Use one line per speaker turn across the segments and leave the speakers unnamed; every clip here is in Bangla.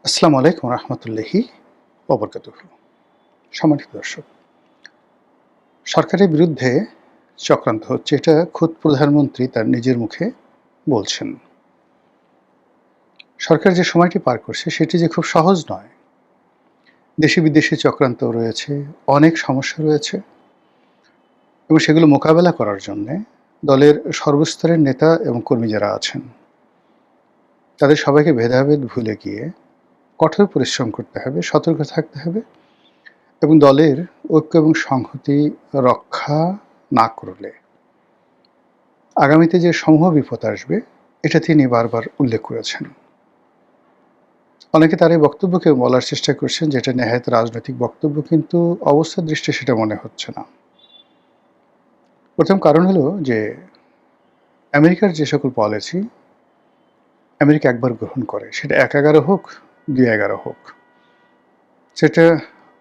আসসালামু আলাইকুম রহমতুল্লাহি ওবরকাতুহু। সম্মানিত দর্শক, সরকারের বিরুদ্ধে চক্রান্ত হচ্ছে এটা খোদ প্রধানমন্ত্রী তার নিজের মুখে বলছেন। সরকার যে সময়টি পার করছে সেটি যে খুব সহজ নয়। দেশি বিদেশি চক্রান্ত রয়েছে, অনেক সমস্যা রয়েছে এবং সেগুলো মোকাবেলা করার জন্যে দলের সর্বস্তরের নেতা এবং কর্মী যারা আছেন তাদের সবাইকে ভেদাভেদ ভুলে গিয়ে কঠোর পরিশ্রম করতে হবে, সতর্ক থাকতে হবে এবং দলের ঐক্য এবং সংহতি রক্ষা না করলে আগামীতে যে সমূহ বিপদ আসবে এটা তিনি বারবার উল্লেখ করেছেন। অনেকে তার এই বক্তব্যকে বলার চেষ্টা করছেন যেটা নেহায়েত রাজনৈতিক বক্তব্য, কিন্তু অবস্থার দৃষ্টি সেটা মনে হচ্ছে না। প্রথম কারণ হলো যে আমেরিকার যে সকল পলিসি আমেরিকা একবার গ্রহণ করে, সেটা ১/১১ হোক, ২/১১ হোক, সেটা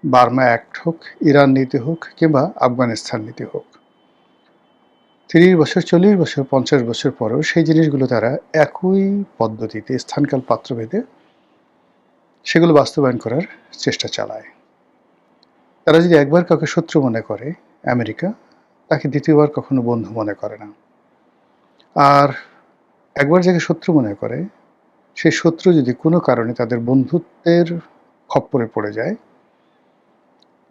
বার্মা অ্যাক্ট হোক, ইরান নীতি হোক কিংবা আফগানিস্তান নীতি হোক, ৩০ বছর, ৪০ বছর, ৫০ বছর পরেও সেই জিনিসগুলো তারা একই পদ্ধতিতে স্থানকাল পাত্রভেদে সেগুলো বাস্তবায়ন করার চেষ্টা চালায়। তারা যদি একবার কাউকে শত্রু মনে করে আমেরিকা, তাকে দ্বিতীয়বার কখনো বন্ধু মনে করে না। আর একবার যাকে শত্রু মনে করে, সেই শত্রু যদি কোনো কারণে তাদের বন্ধুত্বের খপ্পরে পড়ে যায়,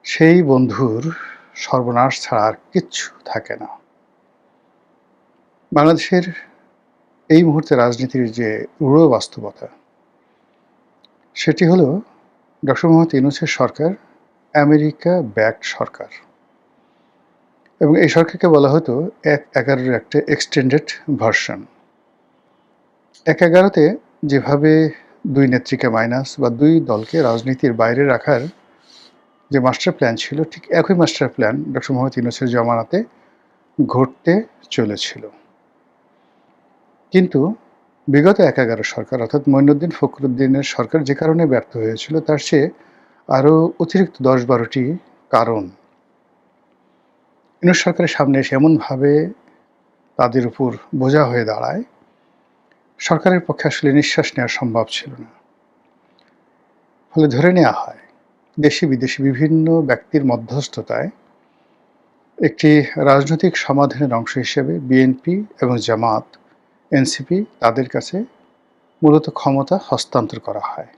সেই বন্ধুর সর্বনাশ ছাড়া আর কিচ্ছু থাকে না। বাংলাদেশের এই মুহূর্তে রাজনীতির যে রূঢ় বাস্তবতা, সেটি হলো ডক্টর মোহাম্মদ ইউনূসের সরকার আমেরিকা ব্যাকড সরকার এবং এই সরকারকে বলা হতো ১/১১ একটা এক্সটেন্ডেড ভার্সন। ১/১১-তে যেভাবে ২ নেত্রীকে মাইনাস বা ২ দলকে রাজনীতির বাইরে রাখার যে মাস্টার প্ল্যান ছিল, ঠিক একই মাস্টার প্ল্যান ডক্টর মোহাম্মদ ইউনূসের জমানাতে ঘটতে চলেছিল। কিন্তু বিগত ১/১১ সরকার অর্থাৎ মঈনুদ্দিন ফখরুদ্দিনের সরকার যে কারণে ব্যর্থ হয়েছিল, তার চেয়ে আরও অতিরিক্ত ১০-১২টি কারণ ইউনূস সরকারের সামনে এসে এমনভাবে তাদের উপর বোঝা হয়ে দাঁড়ায়, সরকারের পক্ষে আসলে নিঃশ্বাস নেওয়া সম্ভব ছিল না। ফলে ধরে নেওয়া হয় দেশি বিদেশি বিভিন্ন ব্যক্তির মধ্যস্থতায় একটি রাজনৈতিক সমাধানের অংশ হিসেবে বিএনপি এবং জামাত, এনসিপি তাদের কাছে মূলত ক্ষমতা হস্তান্তর করা হয়।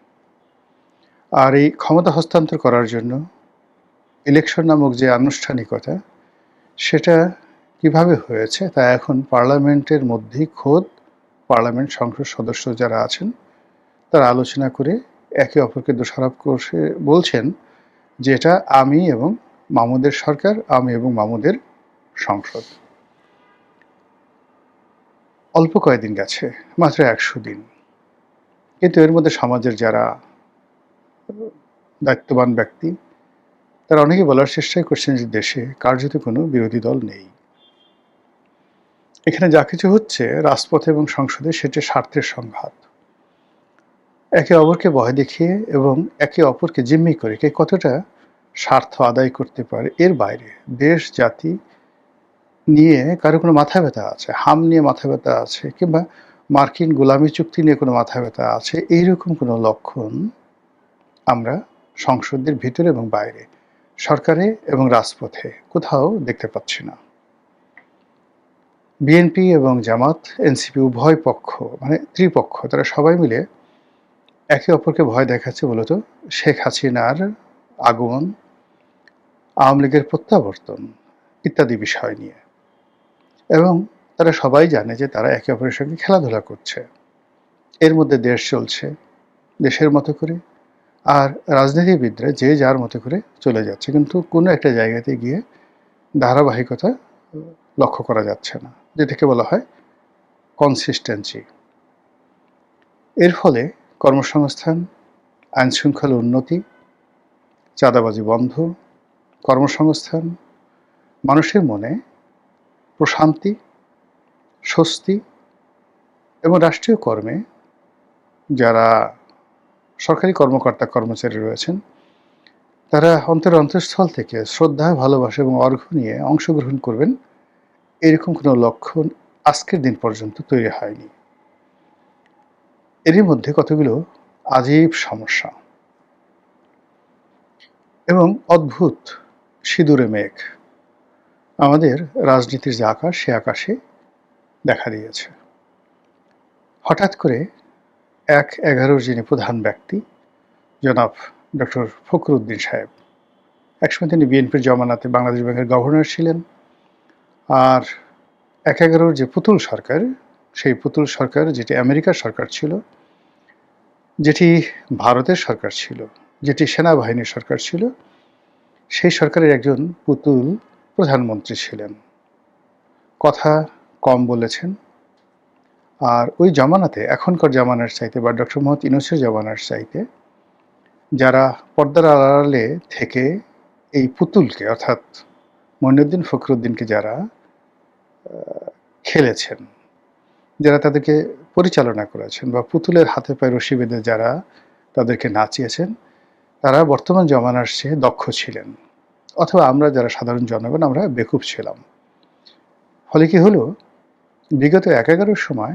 আর এই ক্ষমতা হস্তান্তর করার জন্য ইলেকশন নামক যে আনুষ্ঠানিকতা, সেটা কিভাবে হয়েছে তা এখন পার্লামেন্টের মধ্যেই খোদ পার্লামেন্ট সংসদ সদস্য যারা আছেন তারা আলোচনা করে একে অপরকে দোষারোপ করে বলছেন যে এটা আমি এবং মামুদের সরকার, আমি এবং মামুদের সংসদ। অল্প কয়েকদিন গেছে, মাত্র ১০০ দিন, কিন্তু এর মধ্যে সমাজের যারা দায়িত্ববান ব্যক্তি তারা অনেকে বলার চেষ্টাই করছেন যে দেশে কার্যত কোনো বিরোধী দল নেই। এখানে যা কিছু হচ্ছে রাজপথে এবং সংসদে, সেটা স্বার্থের সংঘাত। একে অপরকে ভয় দেখিয়ে এবং একে অপরকে জিম্মি করে কে কতটা স্বার্থ আদায় করতে পারে, এর বাইরে দেশ জাতি নিয়ে কারো কোনো মাথা ব্যথা আছে, হাম নিয়ে মাথা ব্যথা আছে কিংবা মার্কিন গোলামি চুক্তি নিয়ে কোনো মাথা ব্যথা আছে, এইরকম কোনো লক্ষণ আমরা সংসদের ভিতরে এবং বাইরে, সরকারে এবং রাজপথে কোথাও দেখতে পাচ্ছি না। বিএনপি এবং জামাত, এনসিপি উভয় পক্ষ মানে ত্রিপক্ষ, তারা সবাই মিলে একে অপরকে ভয় দেখাচ্ছে মূলত শেখ হাসিনার আগমন, আওয়ামী লীগের প্রত্যাবর্তন ইত্যাদি বিষয় নিয়ে। এবং তারা সবাই জানে যে তারা একে অপরের সঙ্গে খেলাধুলা করছে, এর মধ্যে দেশ চলছে দেশের মতো করে, আর রাজনীতিবিদরা যে যার মতো করে চলে যাচ্ছে, কিন্তু কোনো একটা জায়গাতে গিয়ে ধারাবাহিকতা লক্ষ্য করা যাচ্ছে না, যেটাকে বলা হয় কনসিস্টেন্সি। এর ফলে কর্মসংস্থান, আইনশৃঙ্খলা উন্নতি, চাঁদাবাজি বন্ধ, কর্মসংস্থান, মানুষের মনে প্রশান্তি, স্বস্তি এবং রাষ্ট্রীয় কর্মে যারা সরকারি কর্মকর্তা কর্মচারী রয়েছেন তারা অন্তঃস্থল থেকে শ্রদ্ধা, ভালোবাসা এবং অর্ঘ্য নিয়ে অংশগ্রহণ করবেন, এরকম কোনো লক্ষণ আজকের দিন পর্যন্ত তৈরি হয়নি। এরই মধ্যে কতগুলো আজীব সমস্যা এবং অদ্ভুত সিঁদুরে মেঘ আমাদের রাজনীতির যে আকাশ সে আকাশে দেখা দিয়েছে। হঠাৎ করে ১/১১ যিনি প্রধান ব্যক্তি জনাব ডক্টর ফখরুদ্দিন সাহেব, একসময় তিনি বিএনপির জমানাতে বাংলাদেশ ব্যাংকের গভর্নর ছিলেন। আর ১/১১ যে পুতুল সরকার, সেই পুতুল সরকার যেটি আমেরিকার সরকার ছিল, যেটি ভারতের সরকার ছিল, যেটি সেনাবাহিনীর সরকার ছিল, সেই সরকারের একজন পুতুল প্রধানমন্ত্রী ছিলেন। কথা কম বলেছেন। আর ওই জমানাতে এখনকার জামানার চাইতে বা ডক্টর মোহাম্মদ ইউনূসের জামানার চাইতে যারা পর্দার আড়ালে থেকে এই পুতুলকে অর্থাৎ মঈনুদ্দিন ফখরুদ্দিনকে যারা খেলেছেন, যারা তাদেরকে পরিচালনা করেছেন বা পুতুলের হাতে পায়ে রশি বেঁধে যারা তাদেরকে নাচিয়েছেন, তারা বর্তমান জমানার চেয়ে দক্ষ ছিলেন, অথবা আমরা যারা সাধারণ জনগণ আমরা বেকুব ছিলাম। ফলে কি হলো, বিগত ১/১১ সময়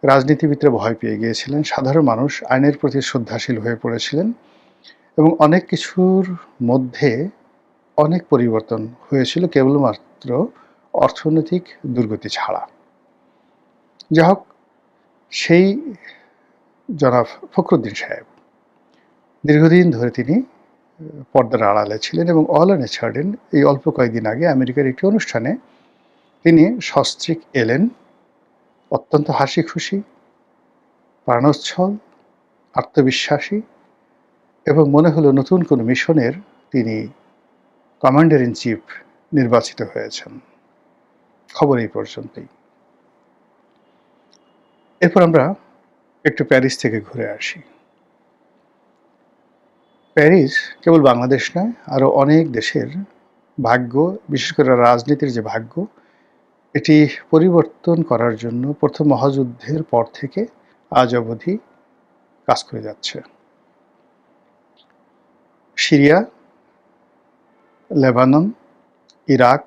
রাজনীতিবিদরা ভয় পেয়ে গিয়েছিলেন, সাধারণ মানুষ আইনের প্রতি শ্রদ্ধাশীল হয়ে পড়েছিলেন এবং অনেক কিছুর মধ্যে অনেক পরিবর্তন হয়েছিল কেবলমাত্র অর্থনৈতিক দুর্গতি ছাড়া। যা হোক, সেই জনাব ফখরুদ্দিন সাহেব দীর্ঘদিন ধরে তিনি পর্দার আড়ালে ছিলেন এবং অল অন এ সাডেন এই অল্প কয়েকদিন আগে আমেরিকার একটি অনুষ্ঠানে তিনি সস্ত্রীক এলেন, অত্যন্ত হাসি খুশি, প্রাণোচ্ছল, আত্মবিশ্বাসী এবং মনে হলো নতুন কোনো মিশনের তিনি কমান্ডার ইন চিফ নির্বাচিত হয়েছেন। খবর এই পর্যন্তই। এরপর আমরা একটু প্যারিস থেকে ঘুরে আসি। প্যারিস কেবল বাংলাদেশ নয়, আরও অনেক দেশের ভাগ্য, বিশেষ করে রাজনীতির যে ভাগ্য, এটি পরিবর্তন করার জন্য প্রথম মহাযুদ্ধের পর থেকে আজ অবধি কাজ করে যাচ্ছে। সিরিয়া, লেবানন, ইরাক,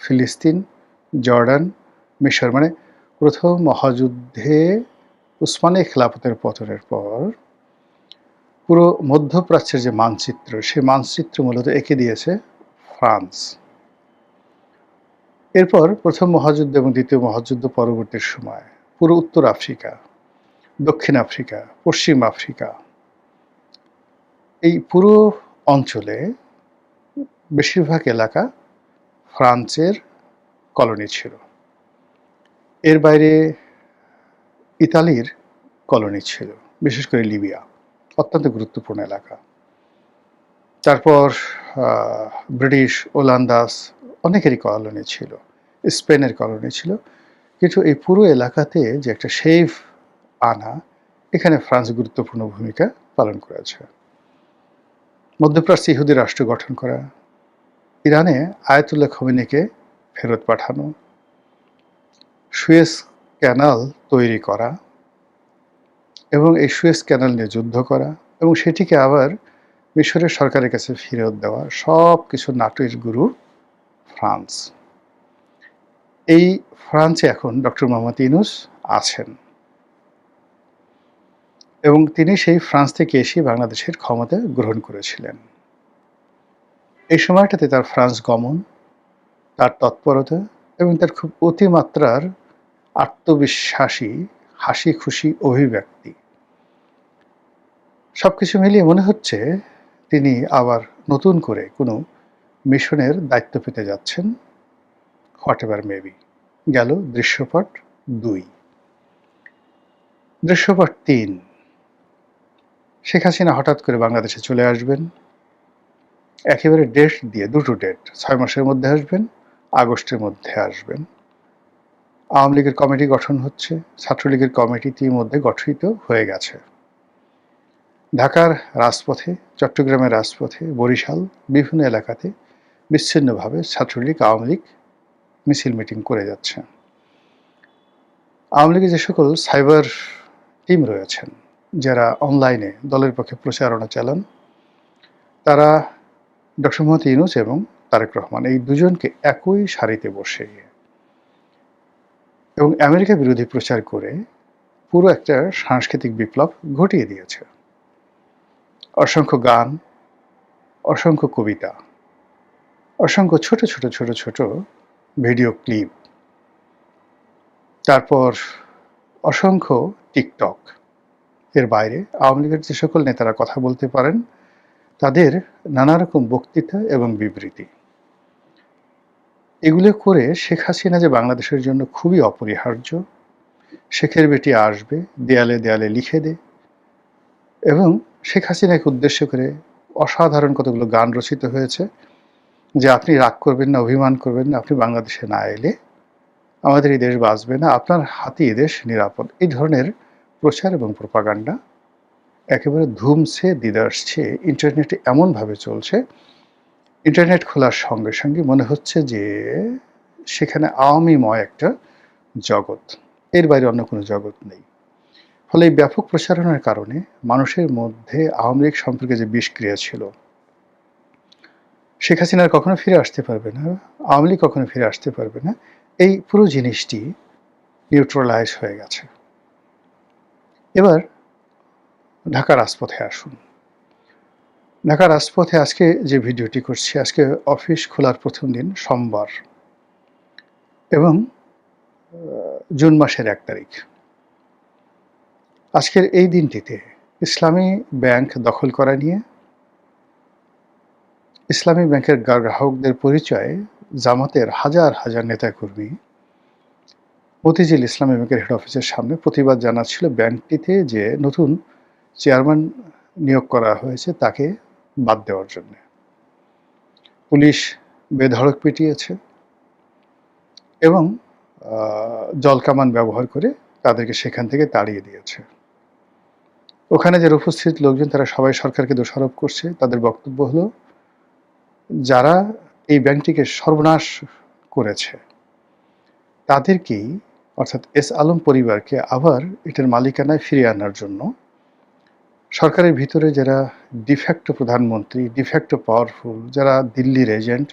ফিলিস্তিন, জর্ডান, মিশর, মানে প্রথম মহাযুদ্ধে উসমানীয় খেলাফতের পতনের পর পুরো মধ্যপ্রাচ্যের যে মানচিত্র, সেই মানচিত্র মূলত এঁকে দিয়েছে ফ্রান্স। এরপর প্রথম মহাযুদ্ধ এবং দ্বিতীয় মহাযুদ্ধ পরবর্তী সময় পুরো উত্তর আফ্রিকা, দক্ষিণ আফ্রিকা, পশ্চিম আফ্রিকা, এই পুরো অঞ্চলে বেশিরভাগ এলাকা ফ্রান্সের কলোনি ছিল। এর বাইরে ইতালির কলোনি ছিল, বিশেষ করে লিবিয়া, অত্যন্ত গুরুত্বপূর্ণ এলাকা। তারপর ব্রিটিশ, ওলান্দাস অনেকেরই কলোনি ছিল, স্পেনের কলোনি ছিল। কিন্তু এই পুরো এলাকাতে যে একটা শেভ আনা, এখানে ফ্রান্স গুরুত্বপূর্ণ ভূমিকা পালন করেছে। মধ্যপ্রাচ্যে ইহুদি রাষ্ট্র গঠন করা, ইরানে আয়াতুল্লাহ খোমেনিকে ফেরত পাঠানো, সুয়েজ ক্যানাল তৈরি করা এবং এই সুয়েজ ক্যানাল নিয়ে যুদ্ধ করা এবং সেটিকে আবার মিশরের সরকারের কাছে ফেরত দেওয়া, সব কিছু নাটের গুরু ফ্রান্স। এই ফ্রান্সে এখন ডক্টর মোহাম্মদ ইউনূস আছেন এবং তিনি সেই ফ্রান্স থেকে এসে বাংলাদেশের ক্ষমতা গ্রহণ করেছিলেন। এই সময়টাতে তার ফ্রান্স গমন, তার তৎপরতা এবং তার খুব অতিমাত্রার আত্মবিশ্বাসী, হাসি খুশি অভিব্যক্তি, সবকিছু মিলিয়ে মনে হচ্ছে তিনি আবার নতুন করে কোনো মিশনের দায়িত্ব পেতে যাচ্ছেন। What ever maybe. গেল দৃশ্যপট ২। দৃশ্যপট ৩, শেখ হাসিনা হঠাৎ করে বাংলাদেশে চলে আসবেন। একেবারে ডেট দিয়ে, দুটো ডেট, ৬ মাসের মধ্যে আসবেন, আগস্টের মধ্যে আসবেন। আওয়ামী লীগের কমিটি গঠন হচ্ছে, ছাত্রলীগের কমিটি ইতিমধ্যে গঠিত হয়ে গেছে। ঢাকার রাজপথে, চট্টগ্রামের রাজপথে, বরিশাল, বিভিন্ন এলাকাতে বিচ্ছিন্নভাবে ছাত্রলীগ, আওয়ামী লীগ মিছিল মিটিং করে যাচ্ছে। আওয়ামী লীগের যে সকল সাইবার টিম রয়েছেন, যারা অনলাইনে দলের পক্ষে প্রচারণা চালান, তারা ডক্টর মোহাম্মদ ইউনূস এবং তারেক রহমান এই দুজনকে একই সারিতে বসে এবং আমেরিকা বিরোধী প্রচার করে পুরো একটা সাংস্কৃতিক বিপ্লব ঘটিয়ে দিয়েছে। অসংখ্য গান, অসংখ্য কবিতা, অসংখ্য ছোট ভিডিও ক্লিপ, তারপর অসংখ্য টিকটক। এর বাইরে আওয়ামী লীগের যে সকল নেতারা কথা বলতে পারেন, তাদের নানা রকম বক্তৃতা এবং বিবৃতি। এগুলো করে শেখ হাসিনা যে বাংলাদেশের জন্য খুবই অপরিহার্য, শেখের বেটি আসবে, দেয়ালে দেয়ালে লিখে দে, এবং শেখ হাসিনাকে উদ্দেশ্য করে অসাধারণ কতগুলো গান রচিত হয়েছে যে আপনি রাগ করবেন না, অভিমান করবেন না, আপনি বাংলাদেশে না এলে আমাদের এই দেশ বাঁচবে না, আপনার হাতে এই দেশ নিরাপদ। এই ধরনের প্রচার এবং প্রপাগান্ডা একেবারে ধুমছে দিদাসছে ইন্টারনেটে এমনভাবে চলছে, ইন্টারনেট খোলার সঙ্গে সঙ্গে মনে হচ্ছে যে সেখানে আওয়ামীময় একটা জগৎ, এর বাইরে অন্য কোনো জগৎ নেই। ফলে এই ব্যাপক প্রচারণার কারণে মানুষের মধ্যে আওয়ামী লীগ সম্পর্কে যে বিষক্রিয়া ছিল, শেখ হাসিনার কখনো ফিরে আসতে পারবে না, আওয়ামী লীগ কখনো ফিরে আসতে পারবে না, এই পুরো জিনিসটি নিউট্রালাইজ হয়ে গেছে। এবার ঢাকা রাজপথে আসুন। ঢাকা রাজপথে আজকে যে ভিডিওটি করছি, আজকে অফিস খোলার প্রথম দিন, সোমবার, এবং জুন মাসের ১ তারিখ। আজকের এই দিনটিতে ইসলামী ব্যাংক দখল করা নিয়ে ইসলামী ব্যাংকের গ্রাহকদের পরিচয়ে জামাতের হাজার হাজার নেতাকর্মী মতিঝিল ইসলামী ব্যাংকের হেড অফিসের সামনে প্রতিবাদ জানাচ্ছিল ব্যাংকটিতে যে নতুন চেয়ারম্যান নিয়োগ করা হয়েছে তাকে বাদ দেওয়ার জন্য। পুলিশ বেধড়ক পিটিয়েছে এবং জলকামান ব্যবহার করে তাদেরকে সেখান থেকে তাড়িয়ে দিয়েছে। ওখানে যারা উপস্থিত লোকজন তারা সবাই সরকারকে দোষারোপ করছে। তাদের বক্তব্য হলো, যারা এই ব্যাংকটিকে সর্বনাশ করেছে তাদেরকেই, অর্থাৎ এস আলম পরিবারকে আবার এটার মালিকানায় ফিরিয়ে আনার জন্য সরকারের ভিতরে যারা ডিফ্যাক্টো প্রধানমন্ত্রী, ডিফ্যাক্টো পাওয়ারফুল, যারা দিল্লির এজেন্ট,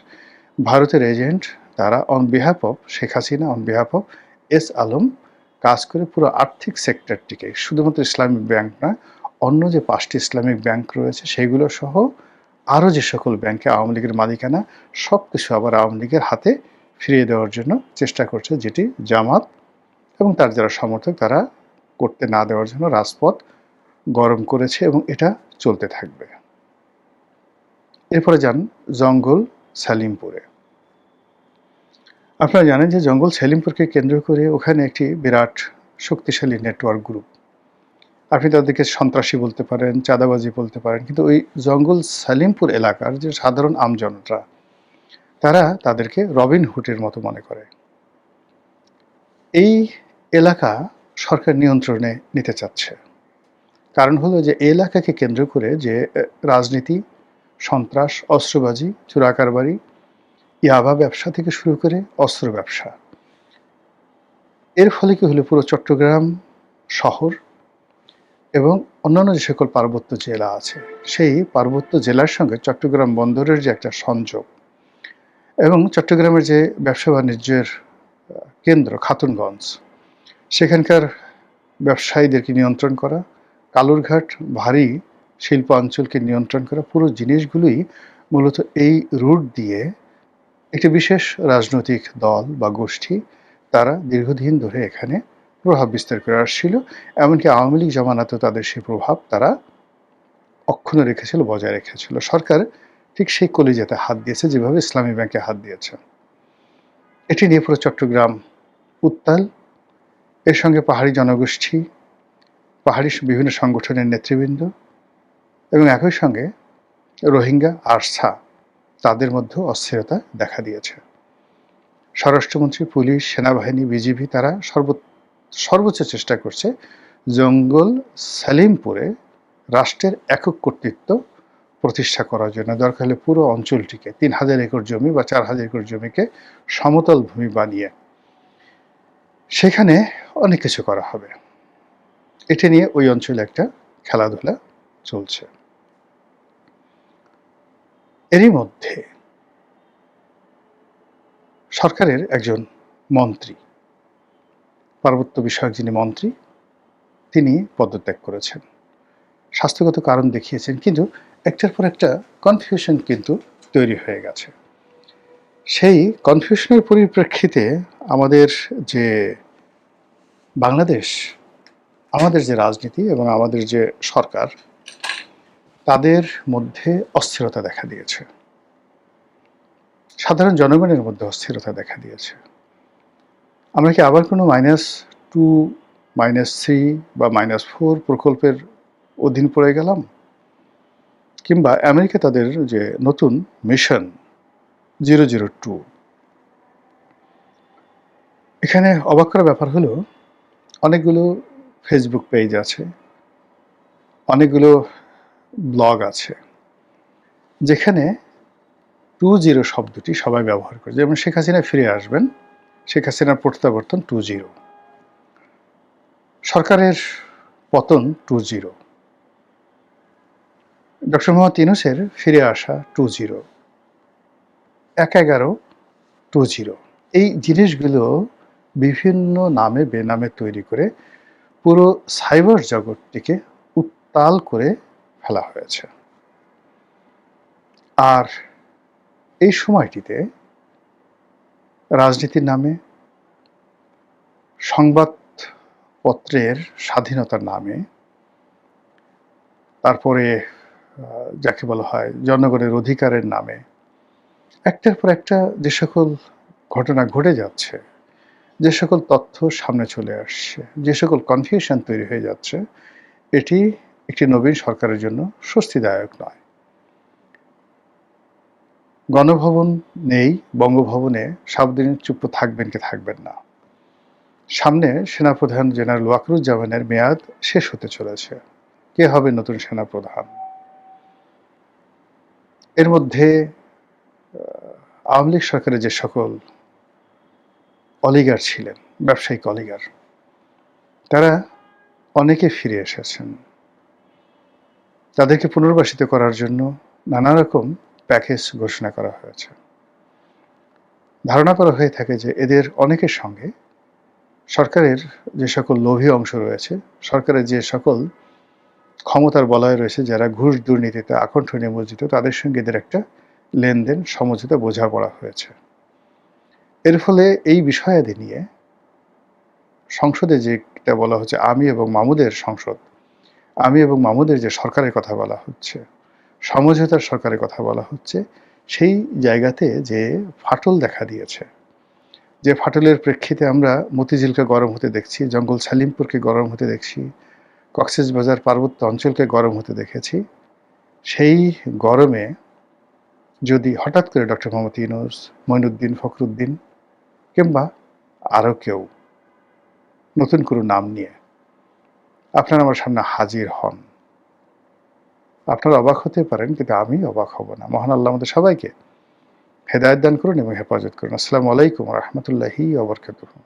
ভারতের এজেন্ট, তারা on behalf of Sheikh Hasina, on behalf of S Alam কাজ করে পুরো আর্থিক সেক্টরটিকে, শুধুমাত্র ইসলামিক ব্যাংক না, অন্য যে 5টি ইসলামিক ব্যাংক রয়েছে সেগুলো সহ আরও যে সকল ব্যাংকে আওয়ামী লীগের মালিকানা, সব কিছু আবার আওয়ামী লীগের হাতে ফিরিয়ে দেওয়ার জন্য চেষ্টা করছে, যেটি জামাত এবং তার যারা সমর্থক তারা করতে না দেওয়ার জন্য রাজপথ গরম করেছে, এবং এটা চলতে থাকবে। এরপরে যান জঙ্গল সালিমপুরে। আপনারা জানেন যে জঙ্গল সালিমপুরকে কেন্দ্র করে ওখানে একটি বিরাট শক্তিশালী নেটওয়ার্ক গ্রুপ। আপনি তাদেরকে সন্ত্রাসী বলতে পারেন, চাঁদাবাজি বলতে পারেন, কিন্তু ওই জঙ্গল সালিমপুর এলাকার যে সাধারণ আমজনতা, তারা তাদেরকে রবিনহুডের মতো মনে করে। এই এলাকা সরকার নিয়ন্ত্রণে নিতে চাচ্ছে। কারণ হলো যে এই এলাকাকে কেন্দ্র করে যে রাজনীতি, সন্ত্রাস, অস্ত্রবাজি, চোরাকারবারি, ইয়াবা ব্যবসা থেকে শুরু করে অস্ত্র ব্যবসা, এর ফলে কি হলো, পুরো চট্টগ্রাম শহর এবং অন্যান্য যে সকল পার্বত্য জেলা আছে সেই পার্বত্য জেলার সঙ্গে চট্টগ্রাম বন্দরের যে একটা সংযোগ, এবং চট্টগ্রামের যে ব্যবসা বাণিজ্যের কেন্দ্র খাতুনগঞ্জ, সেখানকার ব্যবসায়ীদেরকে নিয়ন্ত্রণ করা, কালুরঘাট ভারী শিল্প অঞ্চলকে নিয়ন্ত্রণ করা, পুরো জিনিসগুলোই মূলত এই রুট দিয়ে একটি বিশেষ রাজনৈতিক দল বা গোষ্ঠী তারা দীর্ঘদিন ধরে এখানে প্রভাব বিস্তার করে আসছিল। এমনকি আওয়ামী লীগ জমানাতেও তাদের সেই প্রভাব তারা অক্ষুণ্ণ রেখেছিল, বজায় রেখেছিল। সরকার ঠিক সেই কলিজাতে হাত দিয়েছে যেভাবে ইসলামী ব্যাংকে হাত দিয়েছে। এটি নিয়ে পুরো চট্টগ্রাম উত্তাল। এর সঙ্গে পাহাড়ি জনগোষ্ঠী, পাহাড়ি বিভিন্ন সংগঠনের নেতৃবৃন্দ এবং একই সঙ্গে রোহিঙ্গা আরসা, তাদের মধ্যে অস্থিরতা দেখা দিয়েছে। স্বরাষ্ট্রমন্ত্রী, পুলিশ, সেনাবাহিনী, বিজিবি তারা সর্বোচ্চ চেষ্টা করছে জঙ্গল সালিমপুরে রাষ্ট্রের একক কর্তৃত্ব প্রতিষ্ঠা করার জন্য। দরকার হলে পুরো অঞ্চলটিকে 3000 একর জমি বা 4000 একর জমিকে সমতল ভূমি বানিয়ে সেখানে অনেক কিছু করা হবে। এটা নিয়ে ওই অঞ্চলে একটা খেলাধুলা চলছে। এরই মধ্যে সরকারের একজন মন্ত্রী, পার্বত্য বিষয়ক যিনি মন্ত্রী, তিনি পদত্যাগ করেছেন। স্বাস্থ্যগত কারণ দেখিয়েছেন, কিন্তু একটার পর একটা কনফিউশন কিন্তু তৈরি হয়ে গেছে। সেই কনফিউশনের পরিপ্রেক্ষিতে আমাদের যে বাংলাদেশ, আমাদের যে রাজনীতি এবং আমাদের যে সরকার, তাদের মধ্যে অস্থিরতা দেখা দিয়েছে। সাধারণ জনগণের মধ্যে অস্থিরতা দেখা দিয়েছে। আমরা কি আবার কোনো -2, -3 বা -4 প্রকল্পের অধীন পড়ে গেলাম? কিংবা আমেরিকা তাদের যে নতুন মিশন 002, এখানে অবাক করার ব্যাপার হলো অনেকগুলো ফেসবুক পেজ আছে, অনেকগুলো ব্লগ আছে, যেখানে 20 শব্দটি সবাই ব্যবহার করে। যেমন শেখ হাসিনা ফিরে আসবেন, শেখ হাসিনার প্রত্যাবর্তন 20, সরকারের পতন 20, ডক্টর মোহাম্মদ ইউনূসের ফিরে আসা 20, 1/11 20। এই জিনিসগুলো বিভিন্ন নামে বেনামে তৈরি করে পুরো সাইবার জগৎটিকে উত্তাল করে ফেলা হয়েছে। আর এই সময়টিতে রাজনীতির নামে, সংবাদপত্রের স্বাধীনতার নামে, তারপরে যাকে বলা হয় জনগণের অধিকারের নামে একটার পর একটা যে সকল ঘটনা ঘটে যাচ্ছে, যে সকল তথ্য সামনে চলে আসছে, যে সকল কনফিউশন তৈরি হয়ে যাচ্ছে, এটি একটি নবীন সরকারের জন্য স্বস্তিদায়ক নয়। গণভবন নেই, বঙ্গভবনে সারাদিন চুপ থাকবেন কি থাকবেন না। সামনে সেনাপ্রধান জেনারেল ওয়াকারুজ্জামানের মেয়াদ শেষ হতে চলেছে। কে হবে নতুন সেনাপ্রধান? এর মধ্যে আওয়ামী লীগ সরকারের যে সকল অলিগার ছিলেন, ব্যবসায়িক অলিগার, তারা অনেকে ফিরে এসেছেন। তাদেরকে পুনর্বাসিত করার জন্য নানা রকম প্যাকেজ ঘোষণা করা হয়েছে। ধারণা করা হয়ে থাকে যে এদের অনেকের সঙ্গে সরকারের যে সকল লোভী অংশ রয়েছে, সরকারের যে সকল ক্ষমতার বলয় রয়েছে, যারা ঘুষ দুর্নীতিতে আকণ্ঠ নিমজ্জিত, তাদের সঙ্গে এদের একটা লেনদেন, সমঝোতা, বোঝাপড়া হয়েছে। এর ফলে এই বিষয়াদি নিয়ে সংসদে যেটা বলা হচ্ছে আমি এবং মামুদের সংসদ, আমি এবং মামুদের যে সরকারের কথা বলা হচ্ছে, সমঝোতার সরকারের কথা বলা হচ্ছে, সেই জায়গাতে যে ফাটল দেখা দিয়েছে, যে ফাটলের প্রেক্ষিতে আমরা মতিঝিলকে গরম হতে দেখছি, জঙ্গল সালিমপুরকে গরম হতে দেখছি, কক্সবাজার পার্বত্য অঞ্চলকে গরম হতে দেখেছি, সেই গরমে যদি হঠাৎ করে ডক্টর মোহাম্মদ ইউনূস, মঈনুদ্দিন, ফখরুদ্দিন কিংবা আরও কেউ নতুন কোনো নাম নিয়ে আপনারা আমার সামনে হাজির হন, আপনারা অবাক হতে পারেন, কিন্তু আমি অবাক হব না। মহান আল্লাহ আমাদের সবাইকে হেদায়েত দান করুন এবং হেফাজত করুন। আসসালামু আলাইকুম ওয়া রাহমাতুল্লাহি ওয়া বারাকাতুহু।